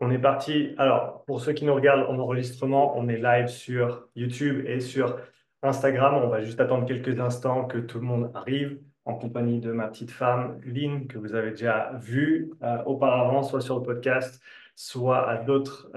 On est parti. Alors, pour ceux qui nous regardent en enregistrement, on est live sur YouTube et sur Instagram. On va juste attendre quelques instants que tout le monde arrive en compagnie de ma petite femme, Lynn, que vous avez déjà vue auparavant, soit sur le podcast, soit à d'autres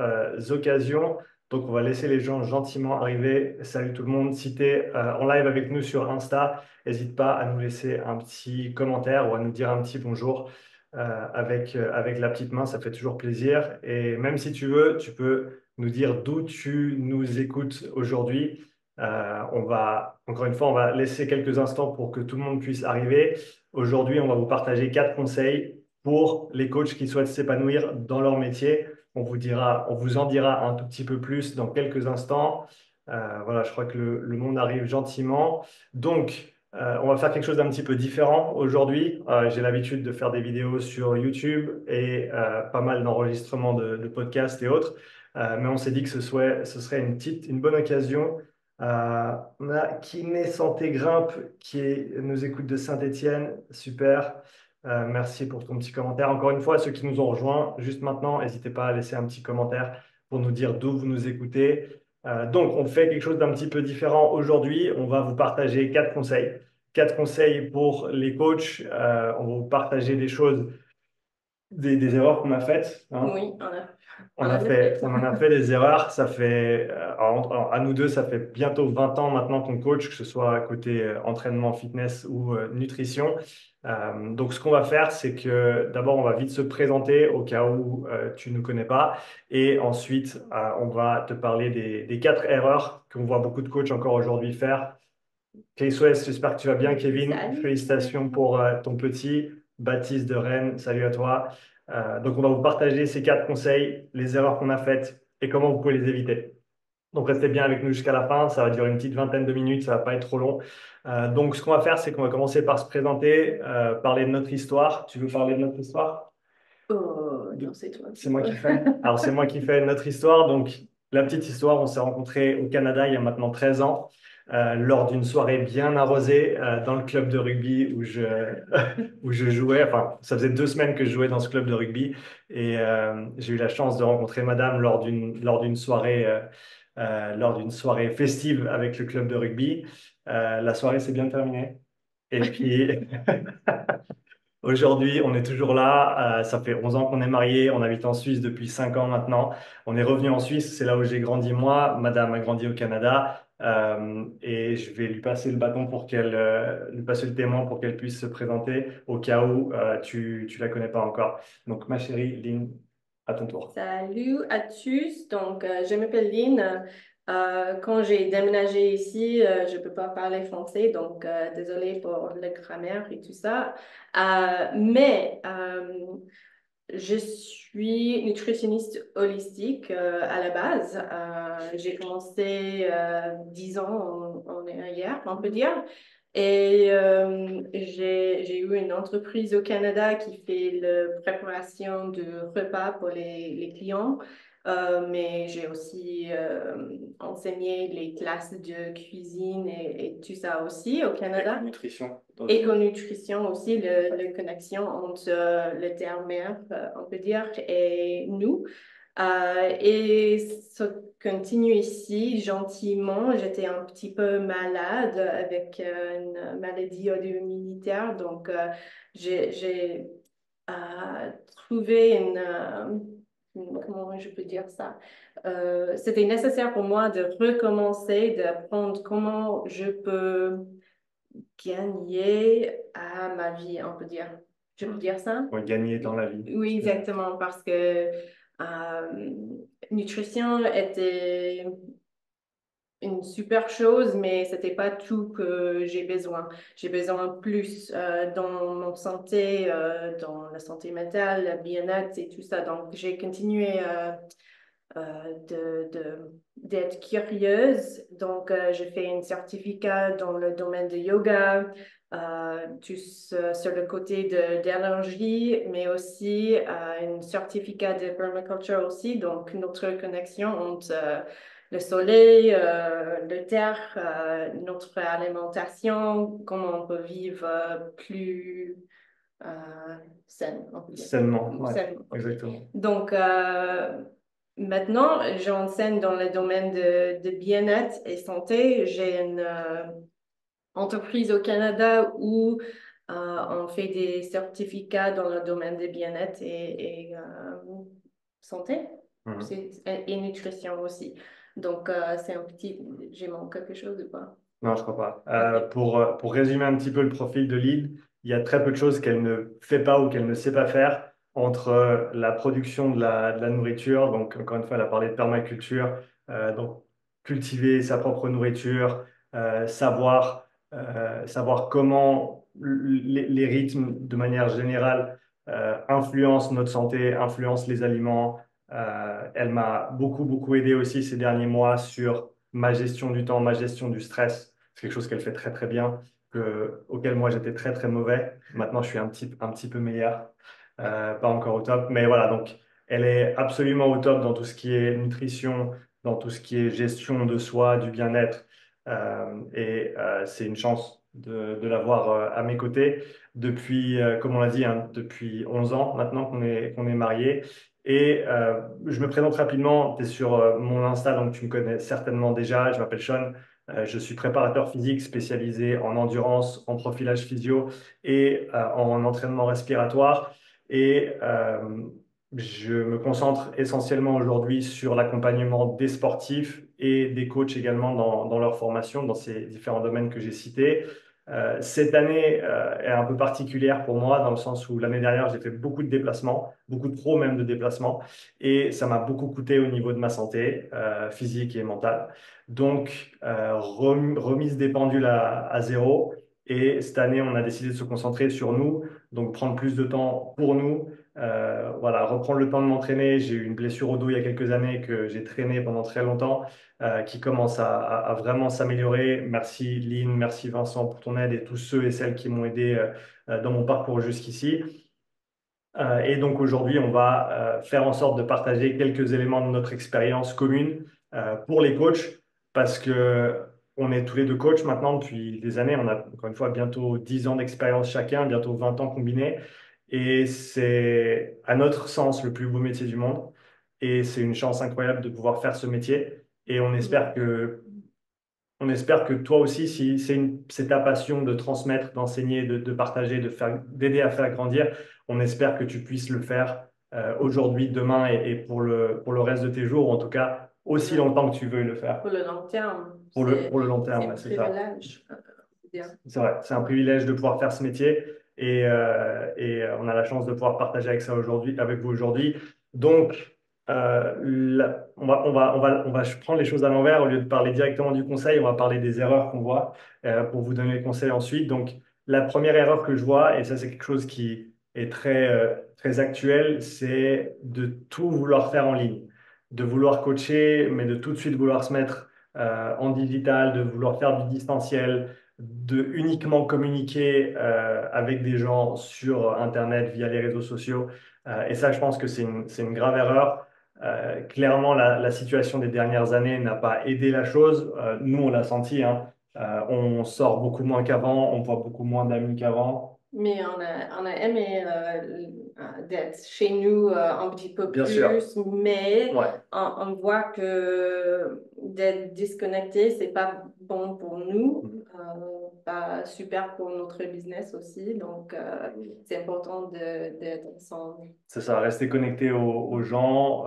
occasions. Donc, on va laisser les gens gentiment arriver. Salut tout le monde. Si tu es en live avec nous sur Insta, n'hésite pas à nous laisser un petit commentaire ou à nous dire un petit bonjour avec la petite main, ça fait toujours plaisir. Et même si tu veux, tu peux nous dire d'où tu nous écoutes aujourd'hui. Encore une fois, on va laisser quelques instants pour que tout le monde puisse arriver. Aujourd'hui, on va vous partager 4 conseils pour les coachs qui souhaitent s'épanouir dans leur métier. On vous en dira un tout petit peu plus dans quelques instants. Voilà, je crois que le monde arrive gentiment. Donc, on va faire quelque chose d'un petit peu différent aujourd'hui. J'ai l'habitude de faire des vidéos sur YouTube et pas mal d'enregistrements de podcasts et autres. Mais on s'est dit que ce serait une bonne occasion. On a Kiné Santé Grimpe nous écoute de Saint-Étienne. Super. Merci pour ton petit commentaire. Encore une fois, ceux qui nous ont rejoints juste maintenant, n'hésitez pas à laisser un petit commentaire pour nous dire d'où vous nous écoutez. Donc, on fait quelque chose d'un petit peu différent aujourd'hui. On va vous partager 4 conseils. 4 conseils pour les coachs. On va vous partager des choses, des erreurs qu'on a faites, hein. Oui, on en a fait. On en a fait des erreurs. Ça fait, alors, à nous deux, ça fait bientôt 20 ans maintenant qu'on coach, que ce soit côté entraînement, fitness ou nutrition. Donc, ce qu'on va faire, c'est que d'abord, on va vite se présenter au cas où tu ne nous connais pas. Et ensuite, on va te parler des 4 erreurs qu'on voit beaucoup de coachs encore aujourd'hui faire. KSOS, j'espère que tu vas bien, Kevin. Salut. Félicitations pour ton petit. Baptiste de Rennes, salut à toi. Donc, on va vous partager ces 4 conseils, les erreurs qu'on a faites et comment vous pouvez les éviter. Donc, restez bien avec nous jusqu'à la fin. Ça va durer une petite vingtaine de minutes, ça va pas être trop long. Donc, ce qu'on va faire, c'est qu'on va commencer par se présenter, parler de notre histoire. Tu veux parler de notre histoire? Oh, non, c'est toi C'est qui moi peux. qui fais. Alors, c'est moi qui fais notre histoire. Donc, la petite histoire, on s'est rencontrés au Canada il y a maintenant 13 ans, lors d'une soirée bien arrosée dans le club de rugby où je jouais. Enfin, ça faisait 2 semaines que je jouais dans ce club de rugby et j'ai eu la chance de rencontrer madame lors d'une soirée festive avec le club de rugby. La soirée s'est bien terminée. Et puis, aujourd'hui, on est toujours là. Ça fait 11 ans qu'on est mariés. On habite en Suisse depuis 5 ans maintenant. On est revenu en Suisse. C'est là où j'ai grandi moi. Madame a grandi au Canada. Et je vais lui passer le bâton pour lui passer le témoin pour qu'elle puisse se présenter au cas où tu la connais pas encore. Donc, ma chérie Lynn, à ton tour. Salut à tous. Donc, je m'appelle Lynn. Quand j'ai déménagé ici, je ne peux pas parler français, donc désolée pour la grammaire et tout ça. Mais je suis nutritionniste holistique à la base. J'ai commencé 10 ans en arrière, on peut dire. Et j'ai eu une entreprise au Canada qui fait la préparation de repas pour les clients. Mais j'ai aussi enseigné les classes de cuisine et tout ça aussi au Canada. Nutrition. Éco-nutrition aussi, la connexion entre le terre-mère, on peut dire, et nous. Et ça continue ici gentiment. J'étais un petit peu malade avec une maladie auto-immunitaire, donc j'ai trouvé comment je peux dire ça? C'était nécessaire pour moi de recommencer, d'apprendre comment je peux gagner à ma vie, on peut dire. Je peux dire ça? Pour gagner dans la vie. Oui, exactement, parce que nutrition était une super chose, mais c'était pas tout que j'ai besoin. J'ai besoin plus dans mon santé, dans la santé mentale, le bien-être et tout ça. Donc, j'ai continué d'être curieuse. Donc, j'ai fait un certificat dans le domaine de yoga, sur le côté d'énergie, mais aussi un certificat de permaculture aussi. Donc, notre connexion entre le soleil, le terre, notre alimentation, comment on peut vivre plus saine, on peut dire. Sainement, ouais, Saine, ok. exactement. Donc, maintenant, j'enseigne dans le domaine de bien-être et santé. J'ai une entreprise au Canada où on fait des certificats dans le domaine de bien-être et santé Mhm. et nutrition aussi. Donc, c'est un petit... J'ai manqué quelque chose ou pas? Non, je crois pas. OK. Pour résumer un petit peu le profil de Lille, il y a très peu de choses qu'elle ne fait pas ou qu'elle ne sait pas faire entre la production de la nourriture, donc encore une fois, elle a parlé de permaculture, donc cultiver sa propre nourriture, savoir comment les rythmes de manière générale influencent notre santé, influencent les aliments. Elle m'a beaucoup aidé aussi ces derniers mois sur ma gestion du temps, ma gestion du stress. C'est quelque chose qu'elle fait très bien, auquel moi j'étais très mauvais. Maintenant, je suis un petit peu meilleur. Pas encore au top, mais voilà, donc elle est absolument au top dans tout ce qui est nutrition, dans tout ce qui est gestion de soi, du bien-être. C'est une chance de l'avoir à mes côtés depuis, comme on l'a dit, hein, depuis 11 ans maintenant qu'on est mariés. Je me présente rapidement, tu es sur mon Insta, donc tu me connais certainement déjà. Je m'appelle Sean, je suis préparateur physique spécialisé en endurance, en profilage physio et en entraînement respiratoire. Et je me concentre essentiellement aujourd'hui sur l'accompagnement des sportifs et des coachs également dans leur formation, dans ces différents domaines que j'ai cités. Cette année est un peu particulière pour moi dans le sens où l'année dernière, j'ai fait beaucoup de déplacements, beaucoup trop même de déplacements, et ça m'a beaucoup coûté au niveau de ma santé physique et mentale. Donc, remise des pendules à zéro. Et cette année, on a décidé de se concentrer sur nous, donc prendre plus de temps pour nous. Voilà, reprendre le temps de m'entraîner. J'ai eu une blessure au dos il y a quelques années que j'ai traîné pendant très longtemps, qui commence à vraiment s'améliorer. Merci Lynn, merci Vincent pour ton aide et tous ceux et celles qui m'ont aidé dans mon parcours jusqu'ici. Et donc aujourd'hui, on va faire en sorte de partager quelques éléments de notre expérience commune pour les coachs, parce que on est tous les deux coachs maintenant depuis des années. On a encore une fois bientôt 10 ans d'expérience chacun, bientôt 20 ans combinés. Et c'est à notre sens le plus beau métier du monde. Et c'est une chance incroyable de pouvoir faire ce métier. Et on espère que toi aussi, si c'est ta passion de transmettre, d'enseigner, de partager, d'aider à faire grandir, on espère que tu puisses le faire aujourd'hui, demain et pour le reste de tes jours, ou en tout cas Pour aussi le, longtemps que tu veux le faire. pour le long terme, Pour le long c'est terme, un ouais, c'est ça. privilège. On peut dire. C'est vrai, c'est un privilège de pouvoir faire ce métier on a la chance de pouvoir partager avec vous aujourd'hui. Donc, on va prendre les choses à l'envers. Au lieu de parler directement du conseil, on va parler des erreurs qu'on voit pour vous donner les conseils ensuite. Donc, la première erreur que je vois, et ça c'est quelque chose qui est très actuel, c'est de tout vouloir faire en ligne, de vouloir coacher, mais de tout de suite vouloir se mettre en digital, de vouloir faire du distanciel, de uniquement communiquer avec des gens sur Internet via les réseaux sociaux. Et ça, je pense que c'est une grave erreur. Clairement, la situation des dernières années n'a pas aidé la chose. Nous, on l'a senti, hein. On sort beaucoup moins qu'avant, on voit beaucoup moins d'amis qu'avant. Mais on a aimé d'être chez nous un petit peu Bien sûr, plus, mais ouais. on voit que d'être disconnecté, c'est pas bon pour nous, pas super pour notre business aussi. Donc, c'est important d'être ensemble. C'est ça, rester connecté aux gens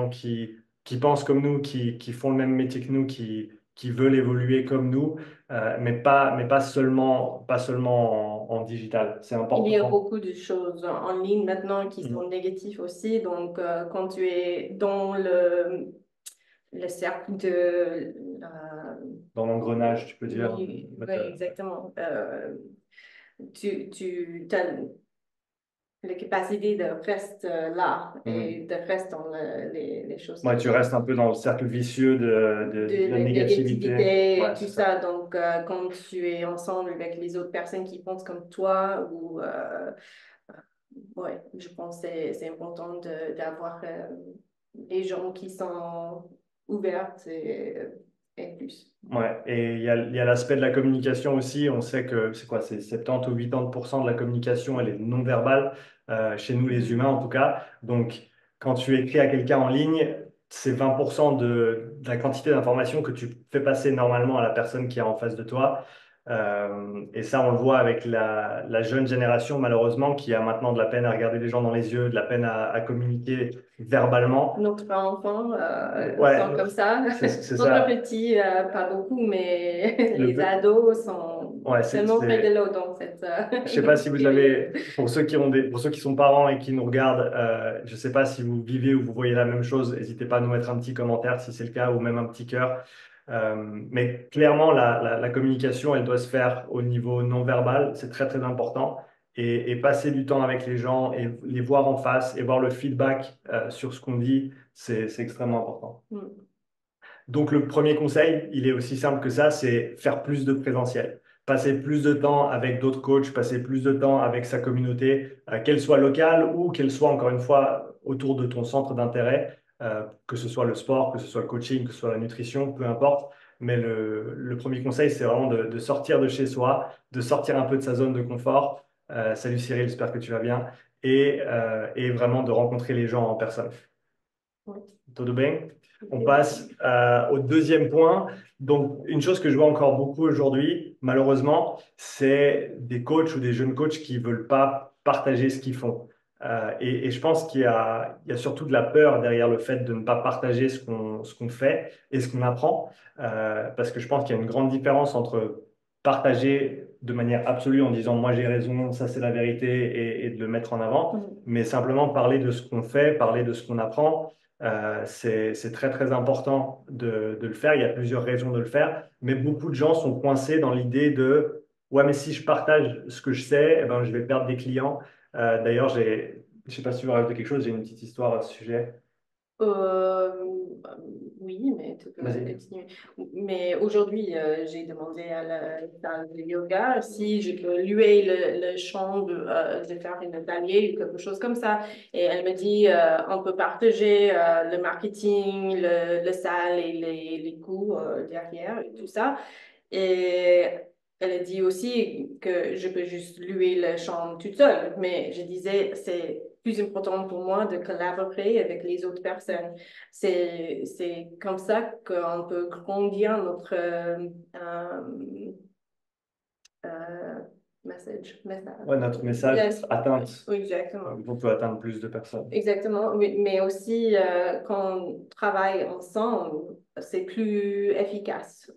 qui pensent comme nous, qui font le même métier que nous, qui veulent évoluer comme nous, mais pas seulement en digital. C'est Il y a important. beaucoup de choses en ligne maintenant qui sont Mhm. négatives aussi. Donc, quand tu es dans le cercle de... Dans l'engrenage, tu peux dire. oui, ouais, exactement. Tu as la capacité de rester là et Mhm. de rester dans les choses Ouais, qui tu restes un peu dans le cercle vicieux de de la la négativité. négativité et Ouais, tout c'est ça. ça. Donc, quand tu es ensemble avec les autres personnes qui pensent comme toi ou ouais, je pense que c'est important d'avoir des gens qui sont ouverts et et plus. Ouais, et il y a l'aspect de la communication aussi. On sait que c'est quoi, c'est 70 ou 80% de la communication, elle est non verbale, chez nous les humains Mhm. en tout cas. Donc, quand tu écris à quelqu'un en ligne, c'est 20% de la quantité d'informations que tu fais passer normalement à la personne qui est en face de toi. Et ça, on le voit avec la jeune génération, malheureusement, qui a maintenant de la peine à regarder les gens dans les yeux, de la peine à communiquer verbalement. Notre enfant Ouais, sont comme ça. c'est Notre ça. petit, pas beaucoup, mais Le, les ados sont ouais, tellement près de l'eau dans cette je sais pas si vous période. avez, pour ceux qui ont pour ceux qui sont parents et qui nous regardent, je sais pas si vous vivez ou vous voyez la même chose. N'hésitez pas à nous mettre un petit commentaire si c'est le cas ou même un petit cœur. Mais clairement, la communication, elle doit se faire au niveau non verbal. C'est très, très important. Et passer du temps avec les gens et les voir en face et voir le feedback, sur ce qu'on dit, c'est extrêmement important. Mm. Donc, le premier conseil, il est aussi simple que ça, c'est faire plus de présentiel. Passer plus de temps avec d'autres coachs, passer plus de temps avec sa communauté, qu'elle soit locale ou qu'elle soit, encore une fois, autour de ton centre d'intérêt, que ce soit le sport, que ce soit le coaching, que ce soit la nutrition, peu importe. Mais le premier conseil, c'est vraiment de sortir de chez soi, de sortir un peu de sa zone de confort. Salut Cyril, j'espère que tu vas bien. Et vraiment de rencontrer les gens en personne. Oui. Tudo bem? On Oui. passe au deuxième point. Donc, une chose que je vois encore beaucoup aujourd'hui, malheureusement, c'est des coachs ou des jeunes coachs qui ne veulent pas partager ce qu'ils font. Et je pense il y a surtout de la peur derrière le fait de ne pas partager ce qu'on fait et ce qu'on apprend. Parce que je pense qu'il y a une grande différence entre partager de manière absolue en disant moi j'ai raison, ça c'est la vérité et de le mettre en avant, Mm. mais simplement parler de ce qu'on fait, parler de ce qu'on apprend. C'est très très important de le faire. Il y a plusieurs raisons de le faire, mais beaucoup de gens sont coincés dans l'idée de ouais, mais si je partage ce que je sais, eh ben, je vais perdre des clients. D'ailleurs, je sais pas si tu veux rajouter quelque chose, j'ai une petite histoire à ce sujet. Euh, oui, mais tu peux Vas-y. continuer. Mais aujourd'hui, j'ai demandé à la salle de yoga si je peux louer le champ de faire une atelier ou quelque chose comme ça. Et elle me dit, on peut partager le marketing, le salle et les coûts derrière et tout ça. Et elle a dit aussi que je peux juste louer la chambre toute seule, mais je disais, c'est plus important pour moi de collaborer avec les autres personnes. C'est comme ça qu'on peut grandir notre euh, message. Ouais, notre message, Yes. notre atteinte, Oui, exactement. on peut atteindre plus de personnes. Exactement, oui, mais aussi quand on travaille ensemble, c'est plus efficace,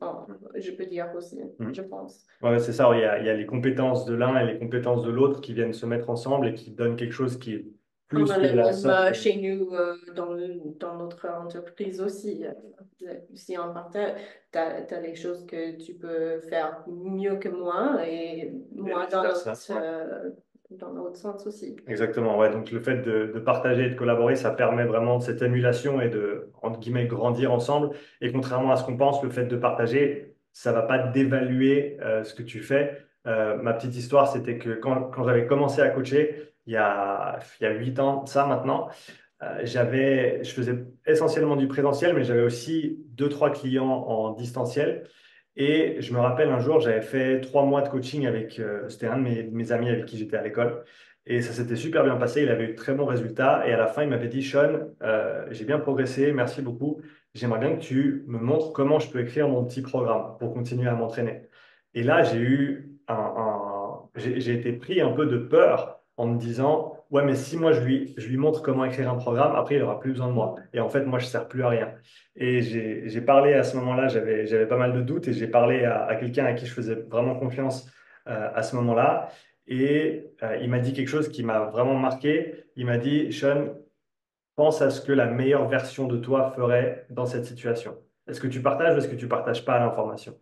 je peux dire aussi, Mhm. je pense. Ouais, c'est ça, il y a les compétences de l'un et les compétences de l'autre qui viennent se mettre ensemble et qui donnent quelque chose qui est On plus a que de le la même somme. chez nous dans notre entreprise aussi. Si on partage, tu as les choses que tu peux faire mieux que moi et Et moi vice-versa. Ouais. dans l'autre sens aussi. Exactement, ouais. Donc le fait de partager et de collaborer, ça permet vraiment cette émulation et de, entre guillemets, grandir ensemble. Et contrairement à ce qu'on pense, le fait de partager, ça va pas dévaluer, ce que tu fais. Ma petite histoire, c'était que quand j'avais commencé à coacher, il y a 8 ans, de ça maintenant, je faisais essentiellement du présentiel, mais j'avais aussi deux, trois clients en distanciel. Et je me rappelle un jour, j'avais fait 3 mois de coaching avec, c'était un de mes amis avec qui j'étais à l'école. Et ça s'était super bien passé, il avait eu de très bons résultats. Et à la fin, il m'avait dit, Sean, j'ai bien progressé, merci beaucoup. J'aimerais bien que tu me montres comment je peux écrire mon petit programme pour continuer à m'entraîner. Et là, j'ai été pris un peu de peur en me disant, ouais, mais si moi je lui montre comment écrire un programme, après il aura plus besoin de moi. Et en fait, moi, je sers plus à rien. Et j'ai parlé à ce moment-là, j'avais pas mal de doutes et j'ai parlé à quelqu'un à qui je faisais vraiment confiance, à ce moment-là. Et il m'a dit quelque chose qui m'a vraiment marqué. Il m'a dit, Sean, pense à ce que la meilleure version de toi ferait dans cette situation. Est-ce que tu partages ou est-ce que tu partages pas l'information?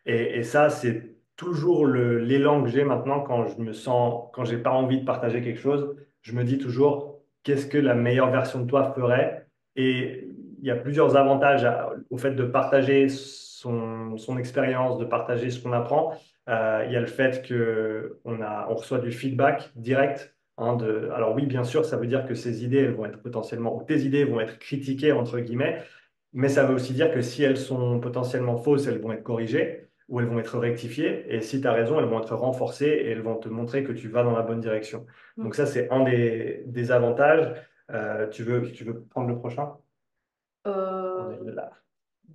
Et ça, c'est toujours l'élan que j'ai maintenant quand je me sens, quand j'ai pas envie de partager quelque chose. Je me dis toujours, qu'est-ce que la meilleure version de toi ferait? Et il y a plusieurs avantages au fait de partager son expérience, de partager ce qu'on apprend. Il y a le fait on reçoit du feedback direct. Alors oui, bien sûr, ça veut dire que ces idées, elles vont être potentiellement, ou tes idées vont être critiquées, entre guillemets, Mais ça veut aussi dire que si elles sont potentiellement fausses, elles vont être corrigées ou elles vont être rectifiées. Et si tu as raison, elles vont être renforcées et elles vont te montrer que tu vas dans la bonne direction. Donc ça, c'est un des avantages. Tu veux prendre le prochain? On est Euh, là.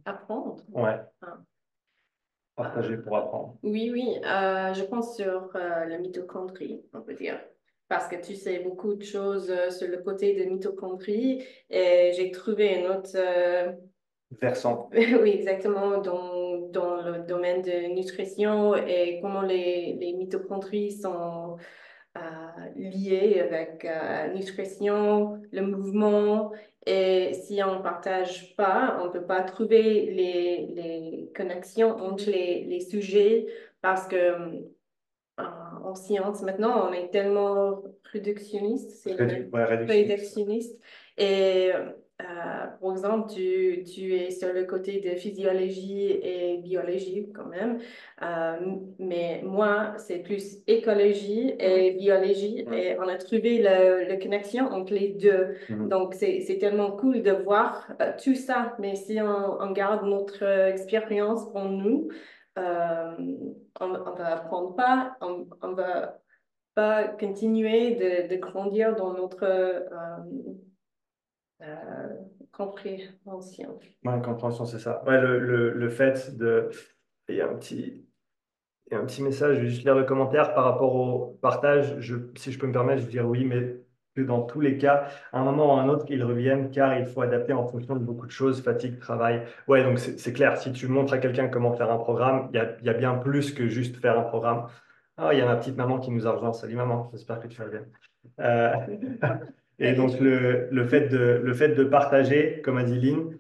Apprendre. Ouais, Ah. partager pour apprendre. Oui, oui, je pense sur la mitochondrie, on peut dire. Parce que tu sais beaucoup de choses sur le côté de mitochondrie et j'ai trouvé un autre, Versant. oui, exactement, dans le domaine de nutrition et comment les mitochondries sont euh, liées avec nutrition, le mouvement. Et si on ne partage pas, on ne peut pas trouver les connexions entre les sujets parce que en science, maintenant, on est tellement réductionniste, c'est le même, Ouais, réductionniste. réductionniste. Et par exemple, tu es sur le côté de physiologie et biologie quand même. Mais moi, c'est plus écologie et biologie. Ouais. Et on a trouvé la connexion entre les deux. Mhm. Donc, c'est tellement cool de voir tout ça. Mais si on garde notre expérience pour nous, euh, on va apprendre pas, on va pas continuer de grandir dans notre compréhension. Ouais, compréhension, c'est ça. Ouais, le fait de... Il y a un petit message, je vais juste lire le commentaire par rapport au partage. Si je peux me permettre, je veux dire oui, mais que dans tous les cas, à un moment ou à un autre, ils reviennent car il faut adapter en fonction de beaucoup de choses, fatigue, travail. Ouais, donc c'est clair, si tu montres à quelqu'un comment faire un programme, il y a bien plus que juste faire un programme. Ah, il y a ma petite maman qui nous a rejoint. Salut maman, j'espère que tu vas bien. Euh, et Elle est donc, chouette. le fait de partager, comme a dit Lynn,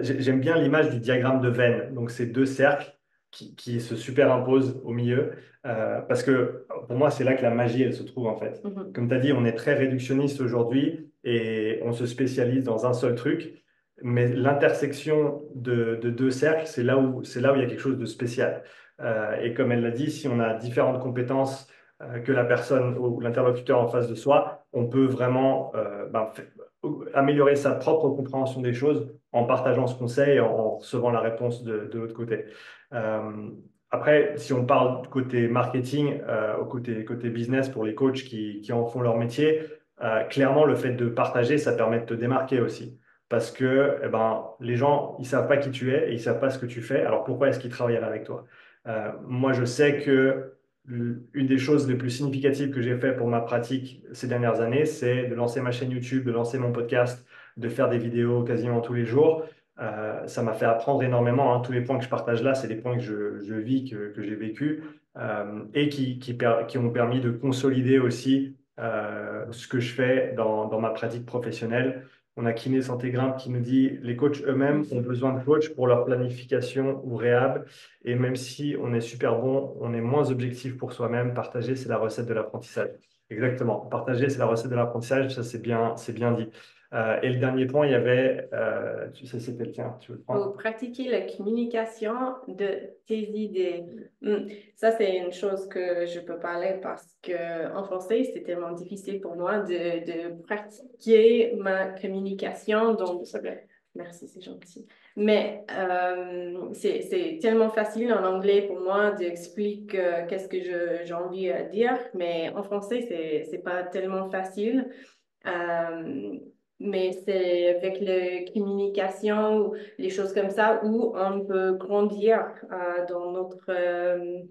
j'aime bien l'image du diagramme de Venn. Donc, c'est deux cercles qui se superimposent au milieu. Parce que pour moi, c'est là que la magie, elle se trouve en fait. Mhm. Comme tu as dit, on est très réductionniste aujourd'hui et on se spécialise dans un seul truc. Mais l'intersection de deux cercles, c'est là où il y a quelque chose de spécial. Et comme elle l'a dit, si on a différentes compétences que la personne ou l'interlocuteur en face de soi, on peut vraiment améliorer sa propre compréhension des choses en partageant ce qu'on sait et en recevant la réponse de l'autre côté. Euh, Après, si on parle du côté marketing, au côté business pour les coachs qui en font leur métier, clairement, le fait de partager, ça permet de te démarquer aussi. Parce que les gens, ils savent pas qui tu es et ils savent pas ce que tu fais. Alors pourquoi est-ce qu'ils travailleraient avec toi? Moi, je sais que une des choses les plus significatives que j'ai fait pour ma pratique ces dernières années, c'est de lancer ma chaîne YouTube, de lancer mon podcast, de faire des vidéos quasiment tous les jours. Ça m'a fait apprendre énormément, hein. Tous les points que je partage là, c'est des points que je vis, que j'ai vécu, et qui ont permis de consolider aussi ce que je fais dans ma pratique professionnelle. On a Kiné Santé Grimpe qui nous dit les coachs eux-mêmes ont besoin de coachs pour leur planification ou réhab. Et même si on est super bon, on est moins objectif pour soi-même. Partager, c'est la recette de l'apprentissage. Exactement. Partager, c'est la recette de l'apprentissage. Ça, c'est bien dit. Et le dernier point, il y avait, tu sais, c'était le tien. Tu veux le Faut prendre? pratiquer la communication de tes idées. Ça, c'est une chose que je peux parler parce que en français, c'est tellement difficile pour moi de pratiquer ma communication. Donc, Ça bien. merci, c'est gentil. Mais c'est tellement facile en anglais pour moi d'expliquer qu'est-ce que j'ai envie de dire, mais en français, c'est pas tellement facile. Euh, mais c'est avec la communication, ou les choses comme ça, où on peut grandir dans notre euh,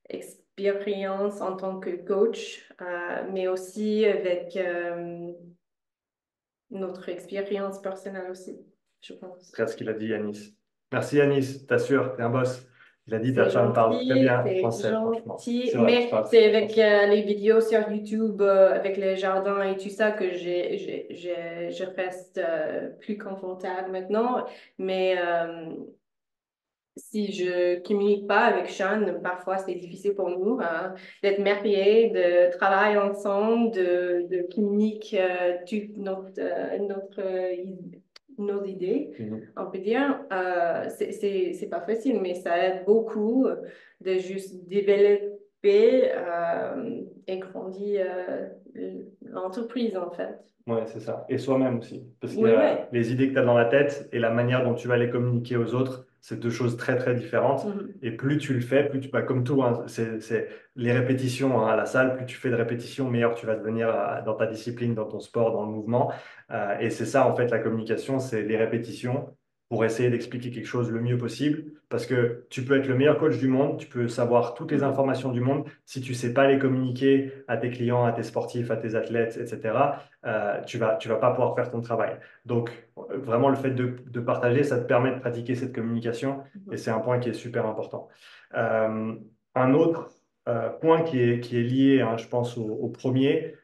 expérience en tant que coach, mais aussi avec notre expérience personnelle aussi, je pense. C'est ce qu'il a dit, Yanis. Merci, Yanis. T'assures, t'es un boss. Il a dit ta C'est femme parle très gentil, bien c'est français, franchement. gentil, C'est vrai, tu mais parles très c'est bien avec français. les vidéos sur YouTube, avec les jardins et tout ça que je reste plus confortable maintenant. Mais si je communique pas avec Sean, parfois c'est difficile pour nous d'être mariés, de travailler ensemble, de communiquer toutes nos idées. Mhm. On peut dire, c'est pas facile, mais ça aide beaucoup de juste développer et grandir l'entreprise, en fait. Ouais, c'est ça. Et soi-même aussi. Parce qu'il y Oui, oui. a les idées que tu as dans la tête et la manière dont tu vas les communiquer aux autres, c'est deux choses très, très différentes. Mhm. Et plus tu le fais, bah, comme tout, hein, c'est les répétitions, hein, à la salle, plus tu fais de répétitions, meilleur tu vas devenir dans ta discipline, dans ton sport, dans le mouvement. Et c'est ça, en fait, la communication, c'est les répétitions pour essayer d'expliquer quelque chose le mieux possible. Parce que tu peux être le meilleur coach du monde, tu peux savoir toutes les Mhm. informations du monde. Si tu sais pas les communiquer à tes clients, à tes sportifs, à tes athlètes, etc., tu vas pas pouvoir faire ton travail. Donc, vraiment, le fait de partager, ça te permet de pratiquer cette communication et Mhm. c'est un point qui est super important. Euh, un autre point qui est lié, hein, je pense, au premier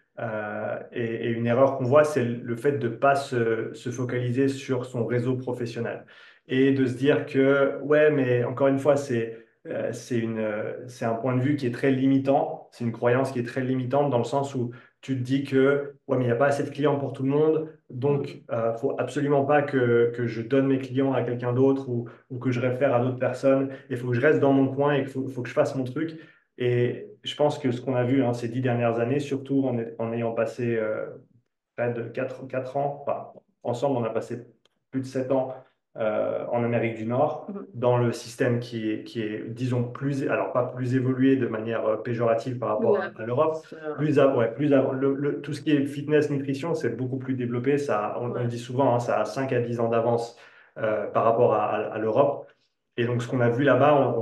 et une erreur qu'on voit, c'est le fait de ne pas se focaliser sur son réseau professionnel et de se dire que, ouais, mais encore une fois, c'est un point de vue qui est très limitant, c'est une croyance qui est très limitante dans le sens où tu te dis que ouais, mais il n'y a pas assez de clients pour tout le monde, donc Mhm. faut absolument pas que je donne mes clients à quelqu'un d'autre ou que je réfère à d'autres personnes. Il faut que je reste dans mon coin et faut que je fasse mon truc. Et je pense que ce qu'on a vu, hein, ces 10 dernières années, surtout en ayant passé près de 4 ans, enfin, ensemble, on a passé plus de 7 ans en Amérique du Nord, Mhm. dans le système qui est, disons, plus, alors pas plus évolué de manière péjorative par Plus rapport à l'Europe, avance. ouais, tout ce qui est fitness, nutrition, c'est beaucoup plus développé. Ça, on le Ouais. dit souvent, hein, ça a 5 à 10 ans d'avance par rapport à l'Europe. Et donc, ce qu'on a vu là-bas,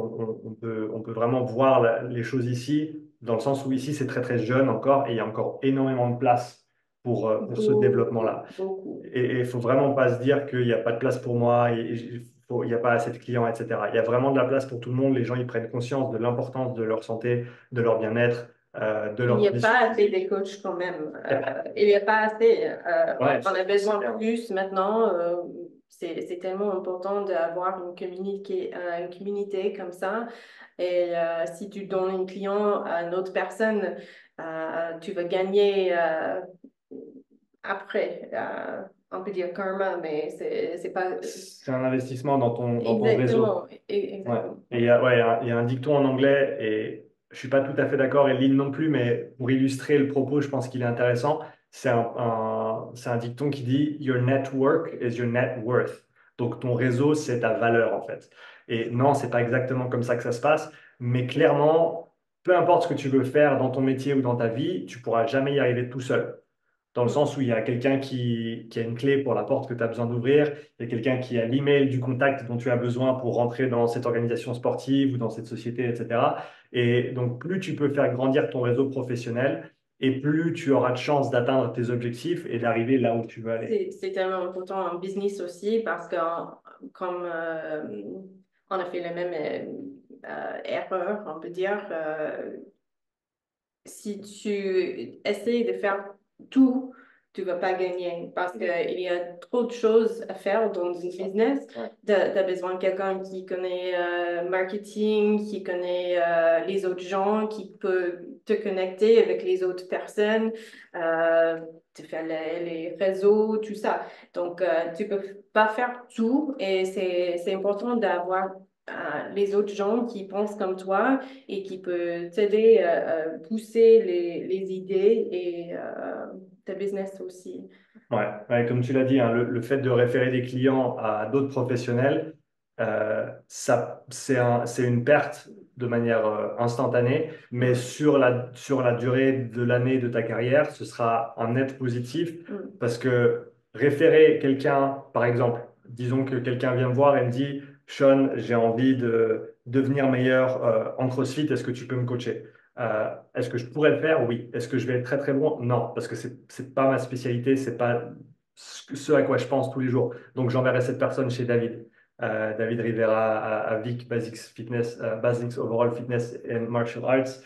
on peut vraiment voir les choses ici, dans le sens où ici, c'est très, très jeune encore et il y a encore énormément de place pour ce Beaucoup, développement-là. beaucoup. Et il faut vraiment pas se dire qu'il n'y a pas de place pour moi, il n'y a pas assez de clients, etc. Il y a vraiment de la place pour tout le monde. Les gens, ils prennent conscience de l'importance de leur santé, de leur bien-être, de Il leur n'y a condition. pas assez de coachs quand même. Il n'y a pas assez. Ouais, On a besoin de plus maintenant. C'est tellement important d'avoir une communauté comme ça. Et si tu donnes un client à une autre personne, tu vas gagner après. On peut dire karma, mais c'est pas c'est un investissement dans ton réseau. exactement. Ouais. Exactement. Et il y a un dicton en anglais, et je suis pas tout à fait d'accord, et Lynn non plus, mais pour illustrer le propos, je pense qu'il est intéressant. C'est un dicton qui dit Your network is your net worth. Donc ton réseau, c'est ta valeur en fait. Et non, c'est pas exactement comme ça que ça se passe, mais clairement, peu importe ce que tu veux faire dans ton métier ou dans ta vie, tu pourras jamais y arriver tout seul dans le sens où il y a quelqu'un qui a une clé pour la porte que tu as besoin d'ouvrir, il y a quelqu'un qui a l'email du contact dont tu as besoin pour rentrer dans cette organisation sportive ou dans cette société, etc. Et donc, plus tu peux faire grandir ton réseau professionnel, et plus tu auras de chances d'atteindre tes objectifs et d'arriver là où tu veux aller. C'est tellement important en business aussi parce que comme on a fait la même erreur, on peut dire, si tu essaies de faire tout, tu vas pas gagner parce qu'il y a trop de choses à faire dans une business. Ouais. Tu as besoin de quelqu'un qui connaît marketing, qui connaît les autres gens, qui peut te connecter avec les autres personnes, te faire les réseaux, tout ça. Donc, tu peux pas faire tout et c'est important d'avoir les autres gens qui pensent comme toi et qui peut t'aider à pousser les idées et ta business aussi. Ouais, ouais, comme tu l'as dit, hein, le fait de référer des clients à d'autres professionnels, c'est une perte de manière instantanée, mais Mm. sur la durée de l'année de ta carrière, ce sera un net positif Mm. parce que référer quelqu'un, par exemple, disons que quelqu'un vient me voir et me dit, Sean, j'ai envie de devenir meilleur en CrossFit, est-ce que tu peux me coacher? Est-ce que je pourrais le faire? Oui. Est-ce que je vais être très très bon? Non, parce que c'est pas ma spécialité, c'est pas ce à quoi je pense tous les jours. Donc j'enverrai cette personne chez David. David Rivera à Vic Basics Fitness, Basics Overall Fitness and Martial Arts.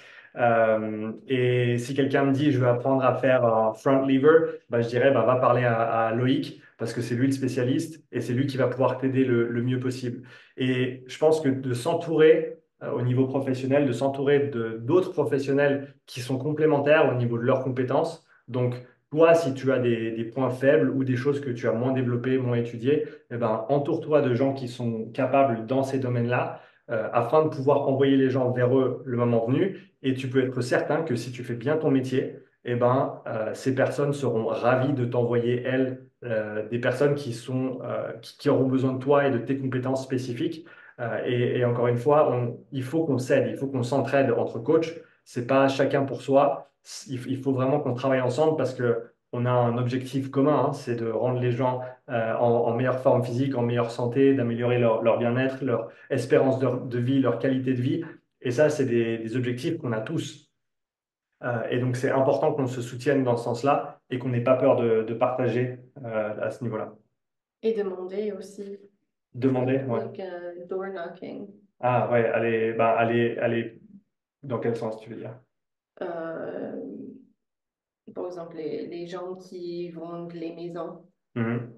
Et si quelqu'un me dit je veux apprendre à faire un front lever, bah, je dirais bah, va parler à Loïc parce que c'est lui le spécialiste et c'est lui qui va pouvoir t'aider le mieux possible. Et je pense que de s'entourer au niveau professionnel, de s'entourer de d'autres professionnels qui sont complémentaires au niveau de leurs compétences. Donc, toi, si tu as des points faibles ou des choses que tu as moins développées, moins étudiées, eh ben, entoure-toi de gens qui sont capables dans ces domaines-là afin de pouvoir envoyer les gens vers eux le moment venu. Et tu peux être certain que si tu fais bien ton métier, ces personnes seront ravies de t'envoyer, elles, des personnes qui auront besoin de toi et de tes compétences spécifiques. Et encore une fois, il faut qu'on s'aide, il faut qu'on s'entraide entre coachs. C'est pas chacun pour soi. Il faut vraiment qu'on travaille ensemble parce que on a un objectif commun, hein, c'est de rendre les gens en meilleure forme physique, en meilleure santé, d'améliorer leur bien-être, leur espérance de vie, leur qualité de vie. Et ça, c'est des objectifs qu'on a tous. Et donc, c'est important qu'on se soutienne dans ce sens-là et qu'on n'ait pas peur de partager à ce niveau-là. Et demander aussi, Demander, ouais. like door knocking. Ah, ouais, allez, dans quel sens tu veux dire? Euh, Par exemple, les gens qui vendent les maisons, Mhm.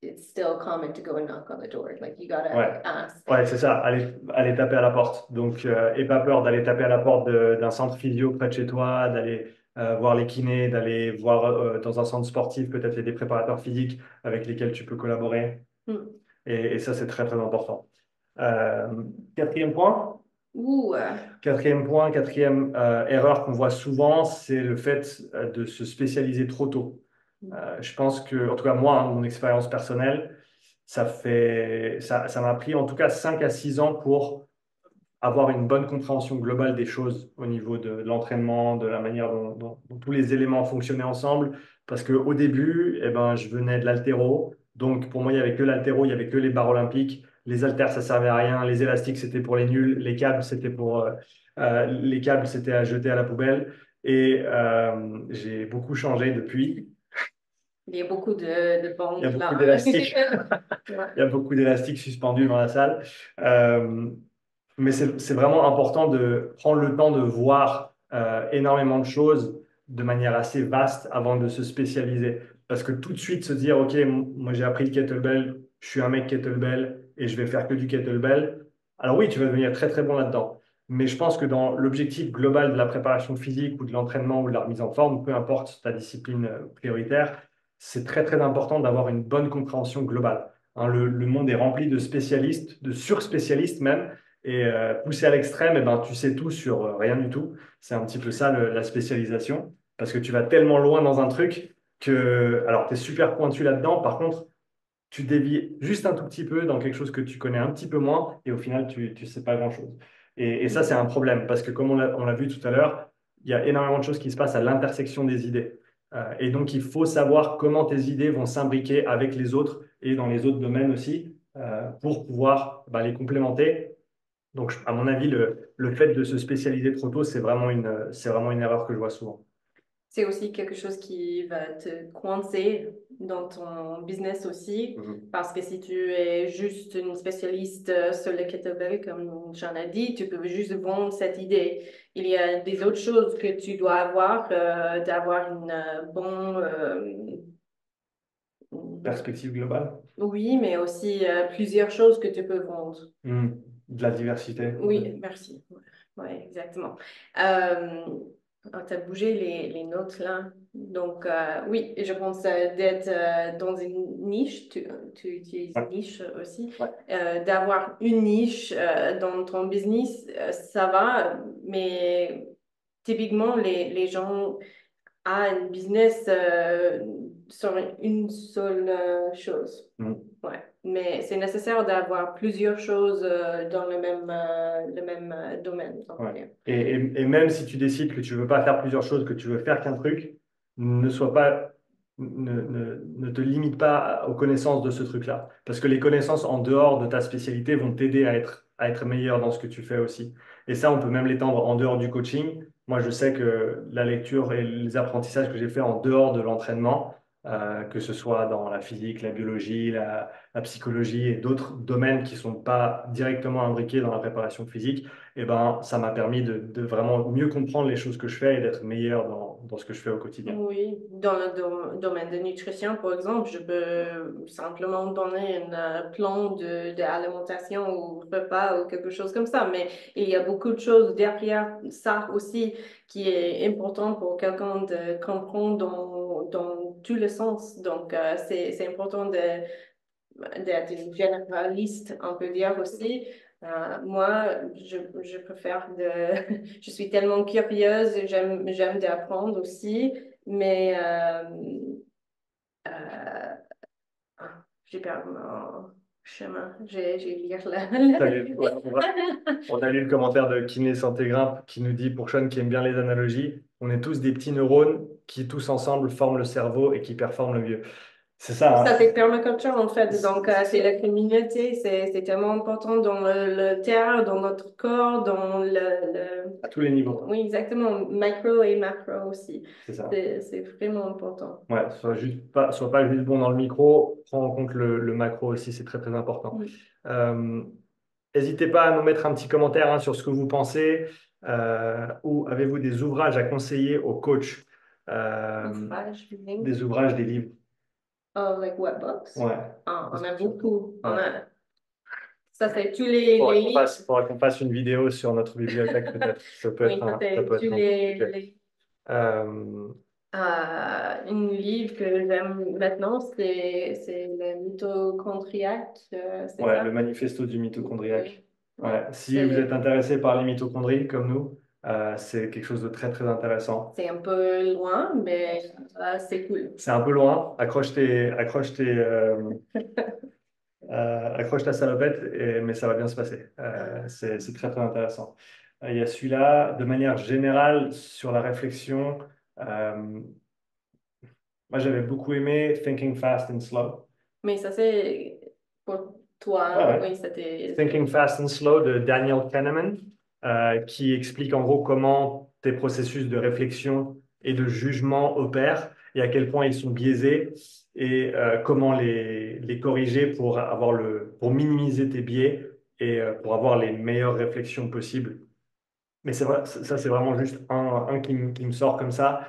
it's still common to go and knock on the door. Like, you gotta Ouais, ask. ouais, c'est ça, allez taper à la porte. Donc, aie pas peur d'aller taper à la porte d'un centre physio près de chez toi, d'aller voir les kinés, d'aller voir dans un centre sportif peut-être des préparateurs physiques avec lesquels tu peux collaborer. Hmm. Et ça, c'est très, très important. Euh, quatrième point. Ou, Quatrième erreur qu'on voit souvent, c'est le fait de se spécialiser trop tôt. Je pense que, en tout cas moi, hein, mon expérience personnelle, ça m'a pris en tout cas 5 à 6 ans pour avoir une bonne compréhension globale des choses au niveau de l'entraînement, de la manière dont tous les éléments fonctionnaient ensemble. Parce qu'au début, eh ben, je venais de l'haltéro. Donc pour moi, il n'y avait que l'haltéro, il n'y avait que les barres olympiques. Les haltères, ça servait à rien. Les élastiques, c'était pour les nuls. Les câbles, c'était à jeter à la poubelle. Et j'ai beaucoup changé depuis. il y a beaucoup de Il y a bandes beaucoup là. d'élastiques. Ouais. Il y a beaucoup d'élastiques suspendus dans la salle. Euh, mais c'est vraiment important de prendre le temps de voir énormément de choses de manière assez vaste avant de se spécialiser. Parce que tout de suite se dire, OK, moi j'ai appris le kettlebell, je suis un mec kettlebell et je vais faire que du kettlebell. Alors oui, tu vas devenir très très bon là-dedans. Mais je pense que dans l'objectif global de la préparation physique ou de l'entraînement ou de la remise en forme, peu importe ta discipline prioritaire, c'est très très important d'avoir une bonne compréhension globale. Hein, le monde est rempli de spécialistes, de surspécialistes même, et poussé à l'extrême, eh ben, tu sais tout sur rien du tout. C'est un petit peu ça la spécialisation, parce que tu vas tellement loin dans un truc que, alors tu es super pointu là-dedans, par contre, tu dévies juste un tout petit peu dans quelque chose que tu connais un petit peu moins, et au final, tu ne sais pas grand-chose. Et ça, c'est un problème, parce que comme on l'a vu tout à l'heure, il y a énormément de choses qui se passent à l'intersection des idées. Et donc, il faut savoir comment tes idées vont s'imbriquer avec les autres et dans les autres domaines aussi, pour pouvoir les complémenter. Donc, à mon avis, le fait de se spécialiser trop tôt, c'est vraiment une erreur que je vois souvent. C'est aussi quelque chose qui va te coincer dans ton business aussi, Mhm. parce que si tu es juste une spécialiste sur le kettlebell, comme j'en ai dit, tu peux juste vendre cette idée. Il y a des autres choses que tu dois avoir, d'avoir une Perspective globale. oui, mais aussi plusieurs choses que tu peux vendre. Mhm. De la diversité. Oui, merci. Ouais, exactement. Euh, tu as bougé les notes là. Donc, oui, je pense d'être dans une niche, tu utilises Ouais. niche aussi, Ouais. d'avoir une niche dans ton business, ça va, mais typiquement, les gens ont un business sur une seule chose. Mhm. Ouais, mais c'est nécessaire d'avoir plusieurs choses dans le même domaine, on va Ouais. dire. Et même si tu décides que tu veux pas faire plusieurs choses, que tu veux faire qu'un truc, ne sois pas, ne te limite pas aux connaissances de ce truc-là. Parce que les connaissances en dehors de ta spécialité vont t'aider à être meilleur dans ce que tu fais aussi. Et ça, on peut même l'étendre en dehors du coaching. Moi, je sais que la lecture et les apprentissages que j'ai fait en dehors de l'entraînement, que ce soit dans la physique, la biologie, la psychologie et d'autres domaines qui sont pas directement imbriqués dans la préparation physique, eh ben, ça m'a permis de vraiment mieux comprendre les choses que je fais et d'être meilleur dans ce que je fais au quotidien. Oui, dans le domaine de nutrition, par exemple, je peux simplement donner un plan d'alimentation ou repas ou quelque chose comme ça, mais il y a beaucoup de choses derrière ça aussi qui est important pour quelqu'un de comprendre dans tous les sens. Donc, c'est important d'être généraliste, on peut dire aussi. Moi, je préfère je suis tellement curieuse, j'aime d'apprendre aussi, mais euh, j'ai perdu mon chemin. J'ai lu Ouais, on a lu le commentaire de Kiné Santé Grimpe qui nous dit pour Sean qui aime bien les analogies, on est tous des petits neurones qui tous ensemble forment le cerveau et qui performent le mieux. C'est ça, Ça, hein. c'est permaculture, en fait. Donc, c'est la communauté. C'est tellement important dans le terre, dans notre corps, dans À tous les niveaux. Oui, exactement. Micro et macro aussi. C'est ça. C'est vraiment important. Ouais, sois pas juste bon dans le micro, prends en compte le macro aussi, c'est très très important. Oui. Euh, N'hésitez pas à nous mettre un petit commentaire hein, sur ce que vous pensez ou avez-vous des ouvrages à conseiller aux coachs, Ouvrage, livre. des ouvrages, des livres. Oh, like what books? Ouais. Ah, on a beaucoup. Ouais. Ça, c'est tous les livres. Faudra qu'on fasse une vidéo sur notre bibliothèque peut-être. Oui, ça, Ça c'est peut tous être un sujet. les Euh, une livre que j'aime maintenant, c'est le mitochondriaque, c'est ouais, le ça? manifesto du mitochondriaque. Oui. Ouais. Ouais. Si vous êtes intéressé par les mitochondries comme nous, c'est quelque chose de très très intéressant. C'est un peu loin, mais c'est cool. C'est un peu loin. Accroche ta salopette, mais ça va bien se passer. C'est très très intéressant. Il y a celui-là, de manière générale, sur la réflexion. euh, Moi, j'avais beaucoup aimé Thinking Fast and Slow. Mais ça, c'est pour Ouais, toi. ouais. Oui, c'était. Thinking Fast and Slow de Daniel Kahneman, qui explique en gros comment tes processus de réflexion et de jugement opèrent et à quel point ils sont biaisés et comment les corriger pour pour minimiser tes biais et pour avoir les meilleures réflexions possibles. Mais c'est vrai, ça, c'est vraiment juste un qui me sort comme ça.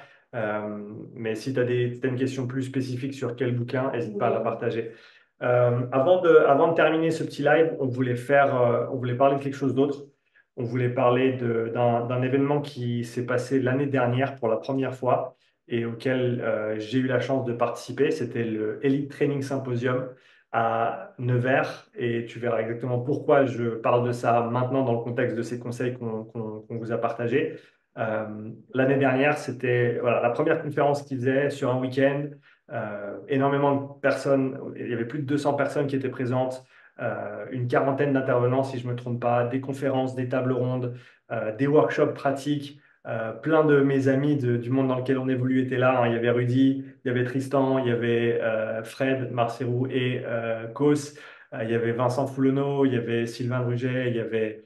Mais si tu as t'as une question plus spécifique sur quel bouquin, n'hésite pas à la Oui. partager. Avant de terminer ce petit live, on voulait parler de quelque chose d'autre. On voulait parler d'un événement qui s'est passé l'année dernière pour la première fois et auquel j'ai eu la chance de participer. C'était le Elite Training Symposium à Nevers et tu verras exactement pourquoi je parle de ça maintenant dans le contexte de ces conseils qu'on vous a partagés. L'année dernière, c'était voilà, la première conférence qu'ils faisaient sur un week-end. Énormément de personnes, il y avait plus de 200 personnes qui étaient présentes, une quarantaine d'intervenants si je ne me trompe pas, des conférences, des tables rondes, des workshops pratiques. Plein de mes amis du monde dans lequel on évolue étaient là, hein. Il y avait Rudy, il y avait Tristan, il y avait Fred, Marcerou et Kos. Il y avait Vincent Foulonneau, il y avait Sylvain Druget, il y avait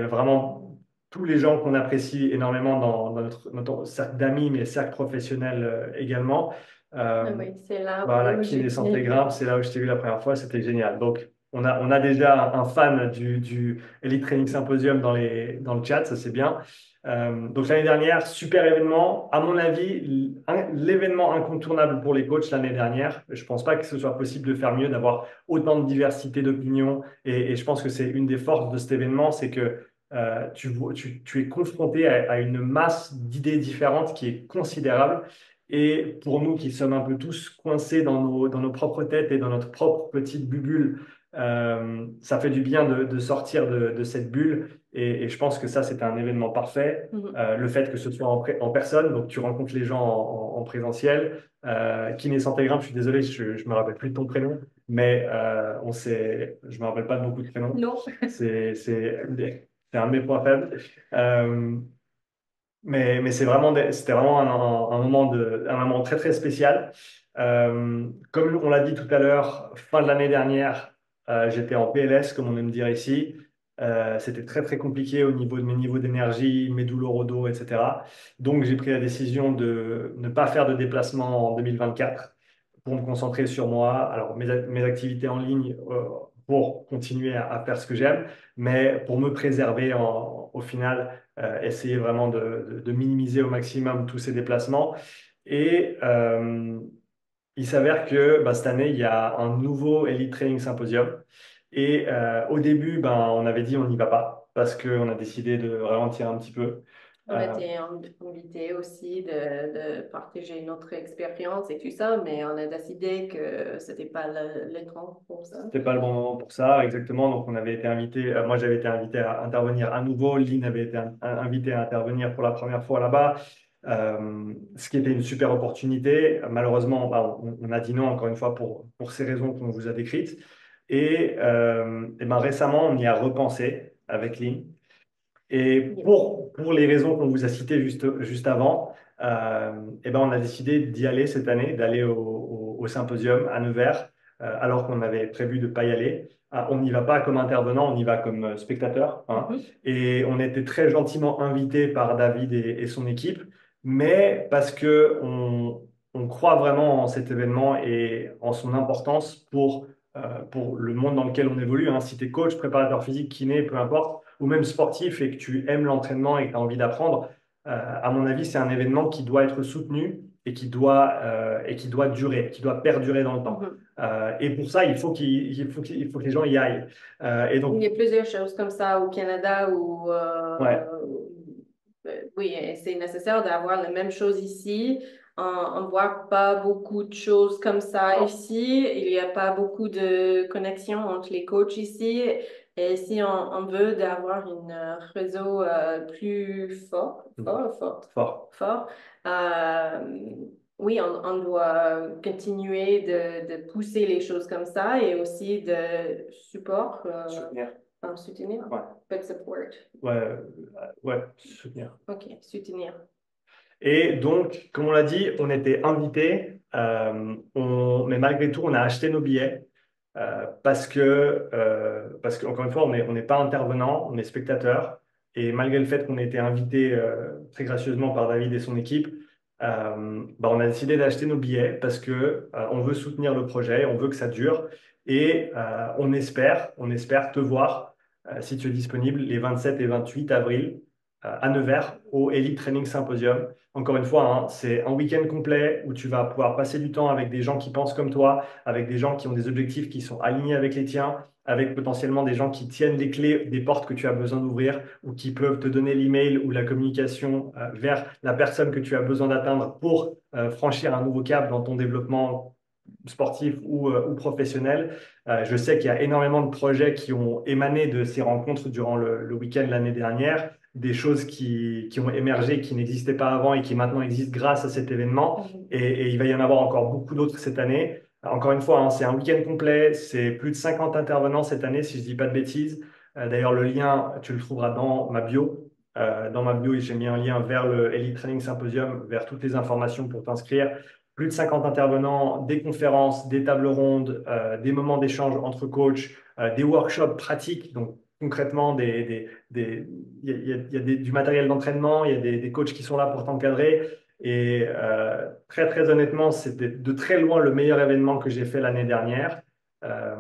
vraiment tous les gens qu'on apprécie énormément dans notre cercle d'amis, mais cercle professionnel également. Ah Euh, oui, c'est là voilà, où Kiné Santé Grimpe, c'est là où je t'ai vu la première fois, c'était génial. Donc, on a déjà un fan du Elite Training Symposium dans le chat, ça c'est bien. Donc l'année dernière, super événement. À mon avis, l'événement incontournable pour les coachs l'année dernière. Je ne pense pas que ce soit possible de faire mieux, d'avoir autant de diversité d'opinions. Et je pense que c'est une des forces de cet événement, c'est que tu es confronté à une masse d'idées différentes qui est considérable. Et pour nous qui sommes un peu tous coincés dans nos propres têtes et dans notre propre petite bulle, ça fait du bien de sortir de cette bulle. Et je pense que ça, c'est un événement parfait. Mhm. Le fait que ce soit en personne, donc tu rencontres les gens en présentiel. Kiné Santé Grimpe, je suis désolé, je ne me rappelle plus de ton prénom, mais je ne me rappelle pas de beaucoup de prénoms. Non. C'est un de mes points faibles. Euh, mais c'était vraiment un moment très, très spécial. Comme on l'a dit tout à l'heure, fin de l'année dernière, j'étais en PLS, comme on aime dire ici. C'était très, très compliqué au niveau de mes niveaux d'énergie, mes douleurs au dos, etc. Donc, j'ai pris la décision de ne pas faire de déplacement en 2024 pour me concentrer sur moi. Alors, mes activités en ligne pour continuer à faire ce que j'aime, mais pour me préserver au final essayer vraiment de minimiser au maximum tous ces déplacements. Et il s'avère que bah, cette année, il y a un nouveau Elite Training Symposium. Et au début, ben, on avait dit on n'y va pas parce qu'on a décidé de ralentir un petit peu. On a été invité aussi de partager notre expérience et tout ça, mais on a décidé que c'était pas le temps pour ça. C'était pas le bon moment pour ça, exactement. Donc, on avait été invité, moi j'avais été invité à intervenir à nouveau. Lynn avait été invité à intervenir pour la première fois là-bas, ce qui était une super opportunité. Malheureusement, bah, on a dit non, encore une fois, pour ces raisons qu'on vous a décrites. Et ben, récemment, on y a repensé avec Lynn. Et Yeah. pour les raisons qu'on vous a citées juste avant, eh ben on a décidé d'y aller cette année, d'aller au symposium à Nevers, alors qu'on avait prévu de ne pas y aller. On n'y va pas comme intervenant, on y va comme spectateur, hein. Et on a été très gentiment invité par David et son équipe, mais parce que on croit vraiment en cet événement et en son importance pour le monde dans lequel on évolue, hein. Si tu es coach, préparateur physique, kiné, peu importe, ou même sportif et que tu aimes l'entraînement et que tu as envie d'apprendre, à mon avis, c'est un événement qui doit être soutenu et qui doit durer, qui doit perdurer dans le temps. Et pour ça, il faut que les gens y aillent. Et Il donc, y a plusieurs choses comme ça au Canada où, ouais, oui, c'est nécessaire d'avoir la même chose ici. On ne voit pas beaucoup de choses comme ça ici. Il n'y a pas beaucoup de connexion entre les coachs ici. Et si on veut d'avoir un réseau plus fort. fort, oui, on doit continuer de pousser les choses comme ça et aussi de support, Soutenir. soutenir, Ouais, but support. ouais, ouais, soutenir. Ok, soutenir. Et donc, comme on l'a dit, on était invités, mais malgré tout, on a acheté nos billets parce que, encore une fois, on n'est pas intervenant, on est spectateur. Et malgré le fait qu'on ait été invité très gracieusement par David et son équipe, bah, on a décidé d'acheter nos billets parce que on veut soutenir le projet, on veut que ça dure et on espère te voir si tu es disponible les 27 et 28 avril à Nevers au Elite Training Symposium. Encore une fois, hein, c'est un week-end complet où tu vas pouvoir passer du temps avec des gens qui pensent comme toi, avec des gens qui ont des objectifs qui sont alignés avec les tiens, avec potentiellement des gens qui tiennent les clés des portes que tu as besoin d'ouvrir ou qui peuvent te donner l'email ou la communication vers la personne que tu as besoin d'atteindre pour franchir un nouveau cap dans ton développement sportif ou professionnel. Je sais qu'il y a énormément de projets qui ont émané de ces rencontres durant le week-end l'année dernière, des choses qui ont émergé, qui n'existaient pas avant et qui maintenant existent grâce à cet événement. Et il va y en avoir encore beaucoup d'autres cette année. Encore une fois, hein, c'est un week-end complet, c'est plus de 50 intervenants cette année, si je ne dis pas de bêtises. D'ailleurs, le lien, tu le trouveras dans ma bio. Dans ma bio, j'ai mis un lien vers le Elite Training Symposium, vers toutes les informations pour t'inscrire. Plus de 50 intervenants, des conférences, des tables rondes, des moments d'échange entre coachs, des workshops pratiques. Donc, concrètement, il y a du matériel d'entraînement, il y a des coachs qui sont là pour t'encadrer. Et très, très honnêtement, c'était de très loin le meilleur événement que j'ai fait l'année dernière. Euh,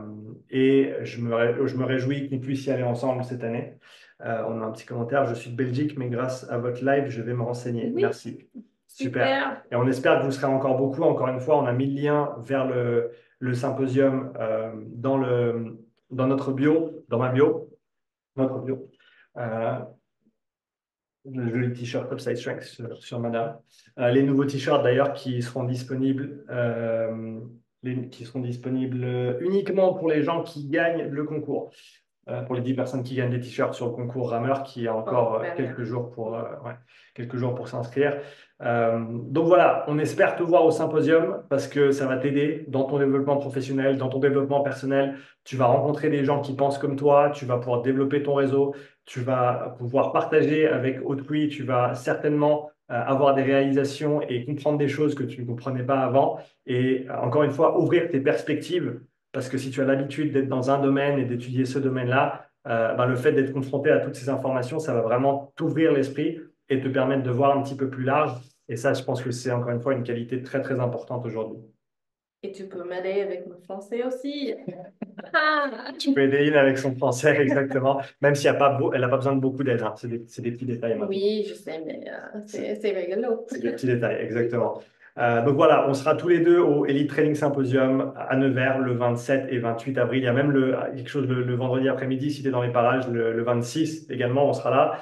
et je me réjouis qu'on puisse y aller ensemble cette année. On a un petit commentaire. Je suis de Belgique, mais grâce à votre live, je vais me renseigner. Oui, Merci. Super. super. Et on espère que vous serez encore beaucoup. Encore une fois, on a mis le lien vers le symposium dans notre bio, dans ma bio, notre bio. Euh, le joli t-shirt Upside Strength sur Madame. Les nouveaux t-shirts d'ailleurs qui seront disponibles uniquement pour les gens qui gagnent le concours. Pour les 10 personnes qui gagnent des t-shirts sur le concours rameur qui a encore quelques jours pour s'inscrire. Donc voilà, on espère te voir au symposium parce que ça va t'aider dans ton développement professionnel, dans ton développement personnel. Tu vas rencontrer des gens qui pensent comme toi, tu vas pouvoir développer ton réseau, tu vas pouvoir partager avec autrui, tu vas certainement avoir des réalisations et comprendre des choses que tu ne comprenais pas avant. Et encore une fois, ouvrir tes perspectives parce que si tu as l'habitude d'être dans un domaine et d'étudier ce domaine-là, ben, le fait d'être confronté à toutes ces informations, ça va vraiment t'ouvrir l'esprit et te permettre de voir un petit peu plus large. Et ça, je pense que c'est encore une fois une qualité très, très importante aujourd'hui. Et tu peux m'aider avec mon français aussi. Ah. Tu peux aider Lynn avec son français, exactement, même si elle n'a pas besoin de beaucoup d'aide, hein. C'est des petits détails maintenant. Oui, je sais, mais c'est rigolo. C'est des petits détails, exactement. Donc voilà, on sera tous les deux au Elite Training Symposium à Nevers le 27 et 28 avril. Il y a même quelque chose le vendredi après-midi, si tu es dans les parages, le 26 également, on sera là.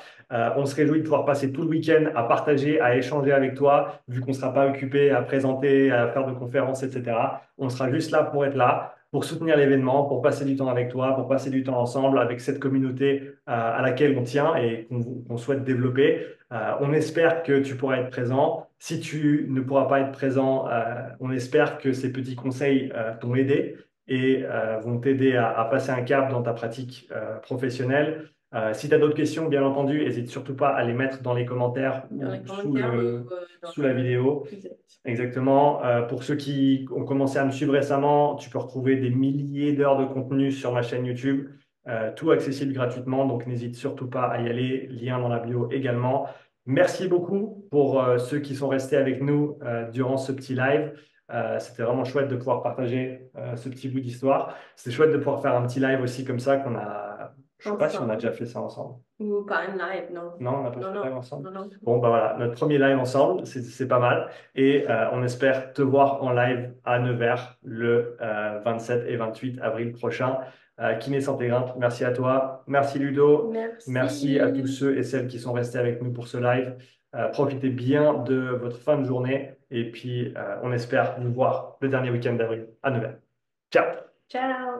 On se réjouit de pouvoir passer tout le week-end à partager, à échanger avec toi, vu qu'on ne sera pas occupé à présenter, à faire de conférences, etc. On sera juste là, pour soutenir l'événement, pour passer du temps avec toi, pour passer du temps ensemble avec cette communauté à laquelle on tient et qu'on souhaite développer. On espère que tu pourras être présent. Si tu ne pourras pas être présent, on espère que ces petits conseils t'ont aidé et vont t'aider à passer un cap dans ta pratique professionnelle. Si tu as d'autres questions, bien entendu, n'hésite surtout pas à les mettre dans les commentaires Dans les ou commentaires ou dans sous la vidéo. Exact. Exactement. Pour ceux qui ont commencé à me suivre récemment, tu peux retrouver des milliers d'heures de contenu sur ma chaîne YouTube, tout accessible gratuitement, donc n'hésite surtout pas à y aller, lien dans la bio également. Merci beaucoup pour ceux qui sont restés avec nous durant ce petit live. C'était vraiment chouette de pouvoir partager ce petit bout d'histoire. C'était chouette de pouvoir faire un petit live aussi comme ça qu'on a. Je ne sais pas si on a Ensemble. déjà fait ça ensemble. Ou pas un live, non. Non, on n'a pas Non, fait non, live ensemble. non, non. Bon, bah voilà, notre premier live ensemble, c'est pas mal. Et on espère te voir en live à Nevers le 27 et 28 avril prochain. Kiné Santé Grimpe, merci à toi. Merci Ludo. Merci à tous Merci. ceux et celles qui sont restés avec nous pour ce live. Profitez bien de votre fin de journée. Et puis, on espère vous voir le dernier week-end d'avril à Nevers. Ciao! Ciao.